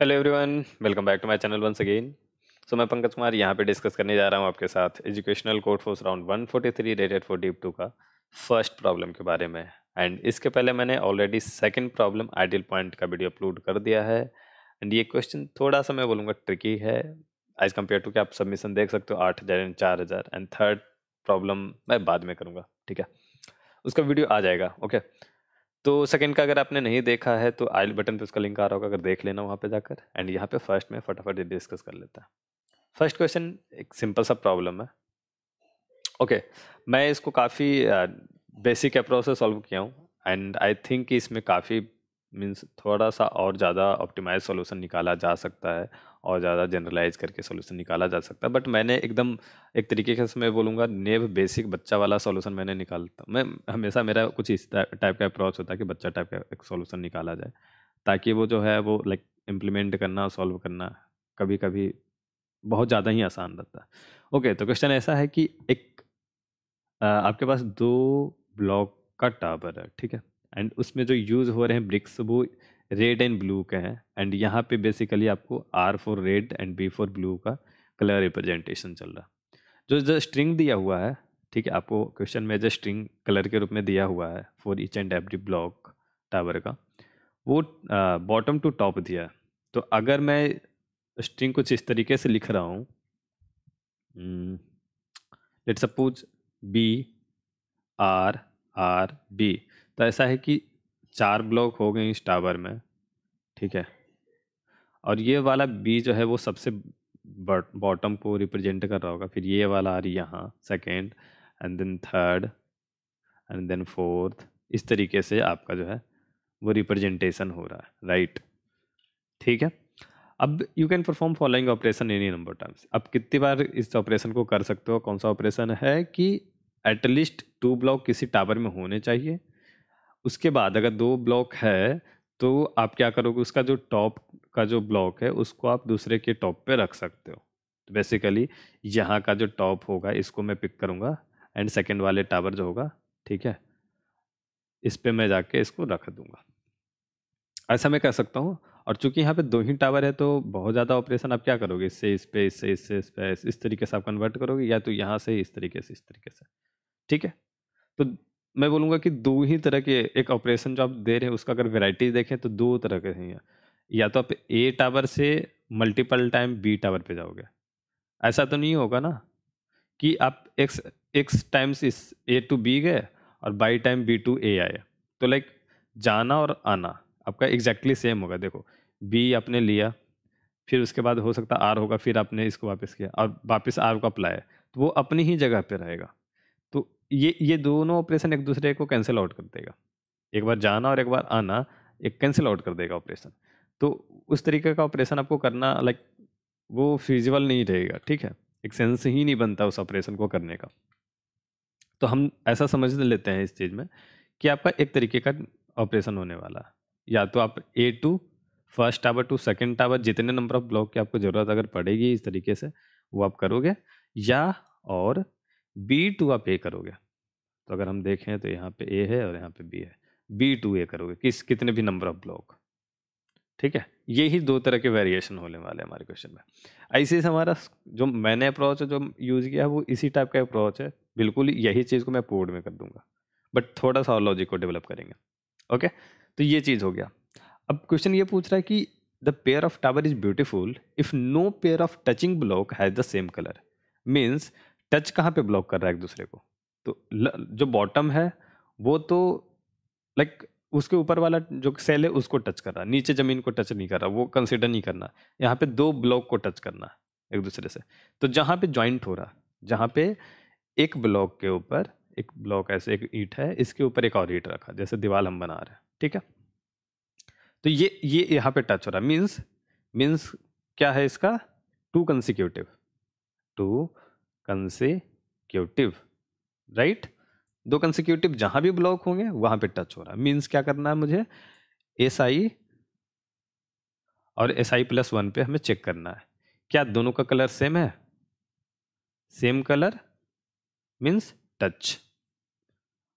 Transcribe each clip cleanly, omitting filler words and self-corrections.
Hello everyone, welcome back to my channel once again. So मैं पंकज कुमार यहाँ पे discuss करने जा रहा हूँ आपके साथ educational code force round 143 rated for deep 2 का फर्स्ट प्रॉब्लम के बारे में। एंड इसके पहले मैंने already second problem ideal point का वीडियो अपलोड कर दिया है। एंड ये क्वेश्चन थोड़ा सा मैं बोलूँगा ट्रिकी है एज कम्पेयर टू कि आप सबमिशन देख सकते हो 8,000 एंड 4,000। एंड थर्ड प्रॉब्लम मैं बाद में करूँगा, ठीक है, उसका वीडियो आ जाएगा। ओके, तो सेकंड का अगर आपने नहीं देखा है तो आई बटन पे उसका लिंक आ रहा होगा, अगर देख लेना वहाँ पे जाकर। एंड यहाँ पे फर्स्ट में फटाफट डिस्कस कर लेता है। फर्स्ट क्वेश्चन एक सिंपल सा प्रॉब्लम है। ओके, मैं इसको काफ़ी बेसिक अप्रोच से सॉल्व किया हूँ। एंड आई थिंक कि इसमें काफ़ी मीन्स थोड़ा सा और ज़्यादा ऑप्टिमाइज सॉल्यूशन निकाला जा सकता है और ज़्यादा जनरलाइज करके सॉल्यूशन निकाला जा सकता है। बट मैंने एकदम एक तरीके से मैं बोलूँगा नेव बेसिक बच्चा वाला सॉल्यूशन मैंने निकालता। मैं हमेशा मेरा कुछ इस टाइप का अप्रोच होता है कि बच्चा टाइप का एक सॉल्यूशन निकाला जाए, ताकि वो जो है वो लाइक इम्प्लीमेंट करना सॉल्व करना कभी कभी बहुत ज़्यादा ही आसान रहता है। ओके, तो क्वेश्चन ऐसा है कि एक आपके पास दो ब्लॉक का टावर है, ठीक है। एंड उसमें जो यूज़ हो रहे हैं ब्रिक्स वो रेड एंड ब्लू के हैं। एंड यहाँ पे बेसिकली आपको R for red and B for blue का कलर रिप्रेजेंटेशन चल रहा है। जो जो स्ट्रिंग दिया हुआ है, ठीक है, आपको क्वेश्चन में जो स्ट्रिंग कलर के रूप में दिया हुआ है for each and every block tower का, वो बॉटम टू टॉप दिया है। तो अगर मैं स्ट्रिंग कुछ इस तरीके से लिख रहा हूँ, let suppose B R R B, तो ऐसा है कि चार ब्लॉक हो गए इस टावर में, ठीक है। और ये वाला बी जो है वो सबसे बॉटम को रिप्रेजेंट कर रहा होगा, फिर ये वाला आर यहाँ second, and then third, and then fourth. इस तरीके से आपका जो है वो रिप्रेजेंटेशन हो रहा है, राइट, ठीक है। अब you can perform following operation any number times. अब कितनी बार इस ऑपरेशन को कर सकते हो? कौन सा ऑपरेशन है कि एटलीस्ट टू ब्लॉक किसी टावर में होने चाहिए। उसके बाद अगर दो ब्लॉक है तो आप क्या करोगे, उसका जो टॉप का जो ब्लॉक है उसको आप दूसरे के टॉप पे रख सकते हो। तो बेसिकली यहाँ का जो टॉप होगा इसको मैं पिक करूँगा, एंड सेकेंड वाले टावर जो होगा, ठीक है, इस पे मैं जाके इसको रख दूंगा। ऐसा मैं कर सकता हूँ। और चूंकि यहाँ पे दो ही टावर है तो बहुत ज़्यादा ऑपरेशन आप क्या करोगे, इससे इस पे, इससे इससे इस पे, इस तरीके से आप कन्वर्ट करोगे, या तो यहाँ से इस तरीके से, इस तरीके से, ठीक है। तो मैं बोलूँगा कि दो ही तरह के एक ऑपरेशन जो आप दे रहे हैं उसका अगर वेराइटी देखें तो दो तरह के हैं। या तो आप ए टावर से मल्टीपल टाइम बी टावर पे जाओगे। ऐसा तो नहीं होगा ना कि आप एक्स एक्स टाइम्स इस ए टू बी गए और बाई टाइम बी टू ए आए। तो लाइक जाना और आना आपका एग्जैक्टली सेम होगा। देखो, बी आपने लिया, फिर उसके बाद हो सकता है आर होगा, फिर आपने इसको वापस किया और वापस आर को अप्लाई, तो वो अपनी ही जगह पे रहेगा। तो ये दोनों ऑपरेशन एक दूसरे को कैंसिल आउट कर देगा। एक बार जाना और एक बार आना एक कैंसिल आउट कर देगा ऑपरेशन। तो उस तरीके का ऑपरेशन आपको करना लाइक वो फिजिबल नहीं रहेगा, ठीक है। एक सेंस ही नहीं बनता उस ऑपरेशन को करने का। तो हम ऐसा समझ लेते हैं इस चीज़ में कि आपका एक तरीके का ऑपरेशन होने वाला है। या तो आप A to first tower to second tower जितने नंबर ऑफ ब्लॉक की आपको ज़रूरत अगर पड़ेगी इस तरीके से वो आप करोगे, या और बी टू आप ए करोगे। तो अगर हम देखें तो यहाँ पे ए है और यहाँ पे बी है, बी टू ए करोगे कितने भी नंबर ऑफ ब्लॉक, ठीक है। ये ही दो तरह के वेरिएशन होने वाले हैं हमारे क्वेश्चन में। ऐसे से हमारा जो मैंने अप्रोच जो यूज़ किया है वो इसी टाइप का अप्रोच है। बिल्कुल यही चीज़ को मैं कोड में कर दूंगा, बट थोड़ा सा और लॉजिक को डेवलप करेंगे। ओके, तो ये चीज़ हो गया। अब क्वेश्चन ये पूछ रहा है कि the pair of tower is beautiful if no pair of touching block has the same colour. Means touch कहाँ पे ब्लॉक कर रहा है एक दूसरे को? तो जो बॉटम है वो तो लाइक उसके ऊपर वाला जो सेल है उसको टच कर रहा है, नीचे जमीन को टच नहीं कर रहा, वो कंसिडर नहीं करना। यहाँ पे दो ब्लॉक को टच करना है एक दूसरे से। तो जहाँ पे ज्वाइंट हो रहा, जहाँ पे एक ब्लॉक के ऊपर एक ब्लॉक ऐसे एक ईंट है, इसके ऊपर एक और ईंट रखा, जैसे दीवार हम बना रहे हैं, ठीक है। तो ये यहाँ पे टच हो रहा है। मीन्स मीन्स क्या है इसका? To consecutive, to consecutive, right. दो कंसिक्यूटिव जहां भी ब्लॉक होंगे वहां पे टच हो रहा है। मीन्स क्या करना है मुझे? एस आई और एस आई प्लस वन पे हमें चेक करना है क्या दोनों का कलर सेम है। Same colour means touch.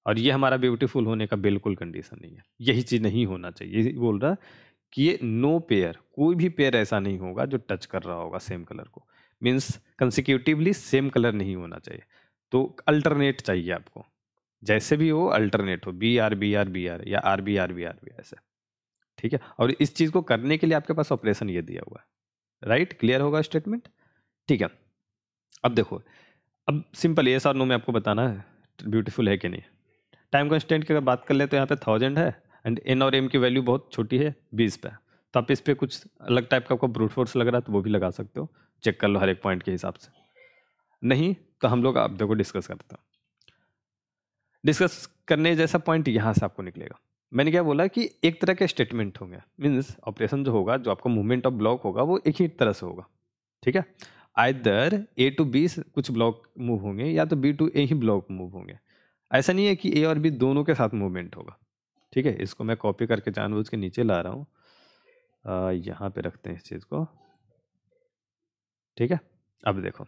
और ये हमारा ब्यूटीफुल होने का बिल्कुल कंडीशन नहीं है, यही चीज नहीं होना चाहिए। ये बोल रहा कि ये नो पेयर, कोई भी पेयर ऐसा नहीं होगा जो टच कर रहा होगा सेम कलर को, मीन्स कंसिक्यूटिवली सेम कलर नहीं होना चाहिए। तो अल्टरनेट चाहिए आपको, जैसे भी हो अल्टरनेट हो, B R B R B R या R B R B R B ऐसे, ठीक है। और इस चीज़ को करने के लिए आपके पास ऑपरेशन ये दिया हुआ है, राइट? क्लियर होगा स्टेटमेंट, ठीक है। अब देखो, अब सिंपल येस और नो में आपको बताना है ब्यूटीफुल है कि नहीं। टाइम कंस्टेंट की अगर बात कर ले तो यहाँ पे 1000 है एंड एन और एम की वैल्यू बहुत छोटी है 20 पे, तो आप इस पे कुछ अलग टाइप का आपको ब्रूट फोर्स लग रहा है तो वो भी लगा सकते हो, चेक कर लो हर एक पॉइंट के हिसाब से। नहीं तो हम लोग आप देखो डिस्कस करते हैं। डिस्कस करने जैसा पॉइंट यहाँ से आपको निकलेगा। मैंने क्या बोला कि एक तरह के स्टेटमेंट होंगे, मीन्स ऑपरेशन जो होगा, जो आपका मूवमेंट ऑफ ब्लॉक होगा वो एक ही तरह से होगा, ठीक है। आइदर ए टू बी कुछ ब्लॉक मूव होंगे या तो बी टू ए ही ब्लॉक मूव होंगे। ऐसा नहीं है कि ए और बी दोनों के साथ मूवमेंट होगा, ठीक है। इसको मैं कॉपी करके जानबूझ के नीचे ला रहा हूँ, यहाँ पे रखते हैं इस चीज़ को, ठीक है। अब देखो,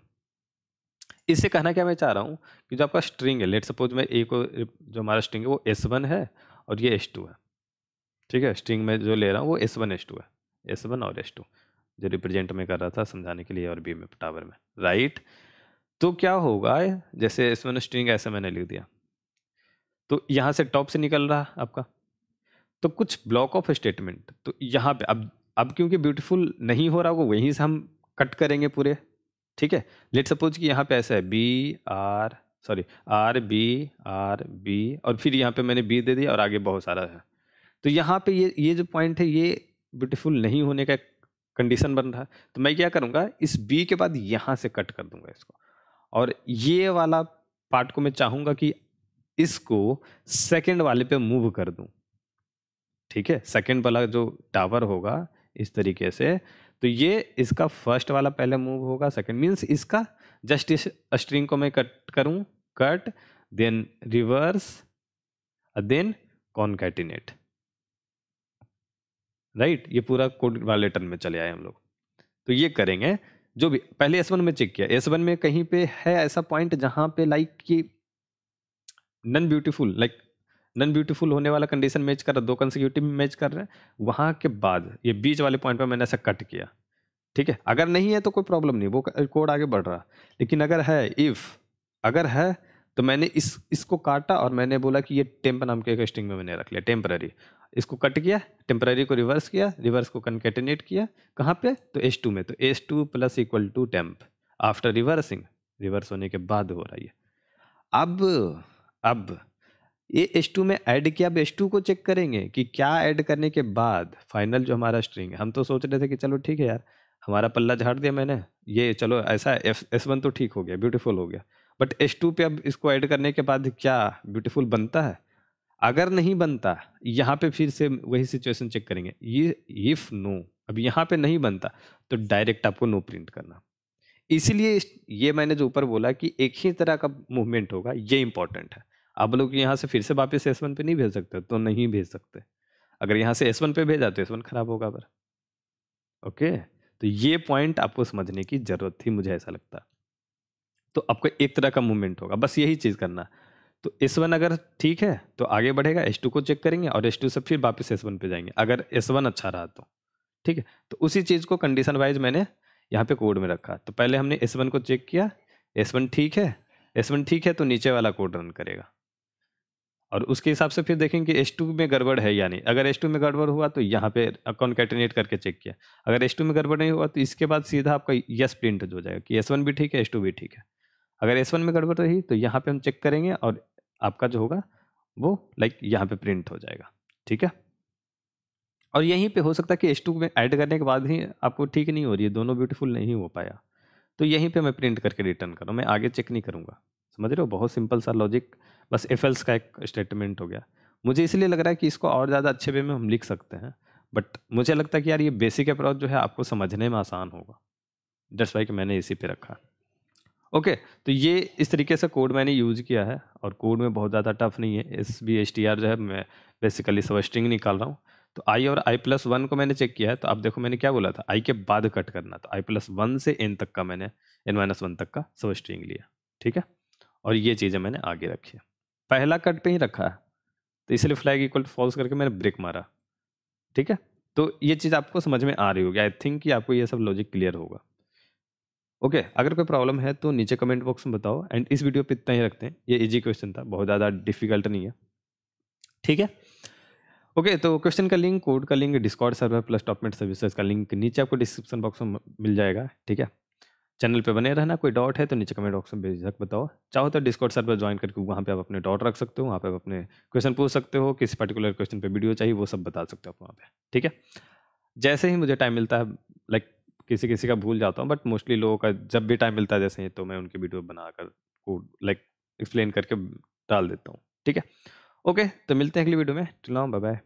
इससे कहना क्या मैं चाह रहा हूँ कि जो आपका स्ट्रिंग है, लेट सपोज मैं ए को, जो हमारा स्ट्रिंग है वो S1 है और ये S2 है, ठीक है। स्ट्रिंग में जो ले रहा हूँ वो S1 S2 है, S1 और S2 जो रिप्रेजेंट में कर रहा था समझाने के लिए, और बी में टावर में, राइट। तो क्या होगा, जैसे S1 स्ट्रिंग ऐसे मैंने लिख दिया, तो यहाँ से टॉप से निकल रहा आपका, तो कुछ ब्लॉक ऑफ स्टेटमेंट, तो यहाँ पे अब क्योंकि ब्यूटीफुल नहीं हो रहा होगा वहीं से हम कट करेंगे पूरे, ठीक है। लेट सपोज कि यहाँ पे ऐसा है आर बी और फिर यहाँ पे मैंने बी दे दिया और आगे बहुत सारा है, तो यहाँ पे ये जो पॉइंट है ये ब्यूटीफुल नहीं होने का कंडीशन बन रहा है। तो मैं क्या करूँगा, इस बी के बाद यहाँ से कट कर दूंगा इसको, और ये वाला पार्ट को मैं चाहूँगा कि इसको सेकेंड वाले पे मूव कर दूं, ठीक है। सेकेंड वाला जो टावर होगा इस तरीके से, तो ये इसका फर्स्ट वाला पहले मूव होगा, सेकेंड मीन्स इसका जस्ट इस स्ट्रिंग को मैं कट करूं, cut then reverse then concatenate, right. ये पूरा कोड वाले टर्न में चले आए हम लोग। तो ये करेंगे, जो भी पहले S1 में चेक किया, S1 में कहीं पे है ऐसा पॉइंट जहां पे लाइक कि नॉन ब्यूटीफुल होने वाला कंडीशन मैच कर रहा है, दो कंसेक्यूटिव मैच कर रहे हैं, वहां के बाद ये बीच वाले पॉइंट पे मैंने ऐसा कट किया, ठीक है। अगर नहीं है तो कोई प्रॉब्लम नहीं, वो कोड आगे बढ़ रहा, लेकिन अगर है, अगर है तो मैंने इसको काटा और मैंने बोला कि ये टेम्प नाम के एक स्ट्रिंग में मैंने रख लिया टेम्पररी, इसको कट किया, टेम्पररी को रिवर्स किया, रिवर्स को कनकेटिनेट किया, कहाँ पे, तो S2 में, तो S2 plus equal to temp after reversing, reverse होने के बाद हो रहा है। अब ये S2 में ऐड किया, अब S2 को चेक करेंगे कि क्या ऐड करने के बाद फाइनल जो हमारा स्ट्रिंग है, हम तो सोच रहे थे कि चलो ठीक है यार, हमारा पल्ला झाड़ दिया मैंने, ये चलो ऐसा S1 तो ठीक हो गया, ब्यूटीफुल हो गया, बट S2 पे अब इसको ऐड करने के बाद क्या ब्यूटीफुल बनता है? अगर नहीं बनता, यहाँ पे फिर से वही सिचुएशन चेक करेंगे, ये इफ नो, अब यहाँ पे नहीं बनता तो डायरेक्ट आपको नो प्रिंट करना। इसीलिए ये मैंने जो ऊपर बोला कि एक ही तरह का मूवमेंट होगा, ये इंपॉर्टेंट है। आप लोग यहाँ से फिर से वापस S1 पे नहीं भेज सकते, तो नहीं भेज सकते। अगर यहाँ से S1 पे भेजा तो S1 खराब होगा पर, ओके। तो ये पॉइंट आपको समझने की जरूरत थी, मुझे ऐसा लगता है। तो आपको एक तरह का मूवमेंट होगा, बस यही चीज़ करना। तो S1 अगर ठीक है तो आगे बढ़ेगा, S2 को चेक करेंगे और S2 से फिर वापस S1 पे जाएंगे, अगर S1 अच्छा रहा तो, ठीक है। तो उसी चीज़ को कंडीशन वाइज मैंने यहाँ पे कोड में रखा। तो पहले हमने S1 को चेक किया, S1 ठीक है, S1 ठीक है तो नीचे वाला कोड रन करेगा, और उसके हिसाब से फिर देखेंगे कि S2 में गड़बड़ है या नहीं। अगर S2 में गड़बड़ हुआ तो यहाँ पे कॉन्कैटिनेट करके चेक किया, अगर S2 में गड़बड़ नहीं हुआ तो इसके बाद सीधा आपका यस प्रिंट हो जाएगा कि S1 भी ठीक है, S2 भी ठीक है। अगर S1 में गड़बड़ रही तो यहाँ पे हम चेक करेंगे और आपका जो होगा वो लाइक यहाँ पे प्रिंट हो जाएगा, ठीक है। और यहीं पे हो सकता है कि S2 में ऐड करने के बाद ही आपको ठीक नहीं हो रही है, दोनों ब्यूटीफुल नहीं हो पाया, तो यहीं पे मैं प्रिंट करके रिटर्न करूँ, मैं आगे चेक नहीं करूँगा। समझ रहे हो, बहुत सिंपल सा लॉजिक, बस इफ एल्स का एक स्टेटमेंट हो गया। मुझे इसलिए लग रहा है कि इसको और ज़्यादा अच्छे वे में हम लिख सकते हैं, बट मुझे लगता है कि यार ये बेसिक अप्रोच जो है आपको समझने में आसान होगा, दैट्स वाई कि मैंने इसी पे रखा। ओके, तो ये इस तरीके से कोड मैंने यूज़ किया है, और कोड में बहुत ज़्यादा टफ नहीं है। SBSTR जो है मैं बेसिकली सब स्ट्रिंग निकाल रहा हूँ। तो i और i+1 को मैंने चेक किया है, तो अब देखो मैंने क्या बोला था, i के बाद कट करना, तो i+1 से n तक का मैंने n-1 तक का सब स्ट्रिंग लिया, ठीक है। और ये चीज़ें मैंने आगे रखी है, पहला कट पे ही रखा है, तो इसलिए फ्लैग इक्वल टू फॉल्स करके मैंने ब्रेक मारा, ठीक है। तो ये चीज़ आपको समझ में आ रही होगी, आई थिंक कि आपको ये सब लॉजिक क्लियर होगा। ओके, अगर कोई प्रॉब्लम है तो नीचे कमेंट बॉक्स में बताओ, एंड इस वीडियो पे इतना ही रखते हैं। ये इजी क्वेश्चन था, बहुत ज़्यादा डिफिकल्ट नहीं है, ठीक है। ओके, तो क्वेश्चन का लिंक, कोड का link, Discord server plus Topmate services का लिंक नीचे आपको डिस्क्रिप्शन बॉक्स में मिल जाएगा, ठीक है। चैनल पे बने रहना, कोई डाउट है तो नीचे कमेंट बॉक्स में बेझिझक बताओ। चाहो तो डिस्कॉर्ड सर्वर ज्वाइन करके वहाँ पे आप अपने डाउट रख सकते हो, वहाँ पे आप अपने क्वेश्चन पूछ सकते हो, किसी पर्टिकुलर क्वेश्चन पे वीडियो चाहिए वो सब बता सकते हो आप वहाँ पे, ठीक है। जैसे ही मुझे टाइम मिलता है, लाइक किसी किसी का भूल जाता हूँ, बट मोस्टली लोगों का जब भी टाइम मिलता है जैसे ही, तो मैं उनकी वीडियो बनाकर कोड लाइक एक्सप्लेन करके डाल देता हूँ, ठीक है। ओके, तो मिलते हैं अगली वीडियो में, बाय बाय।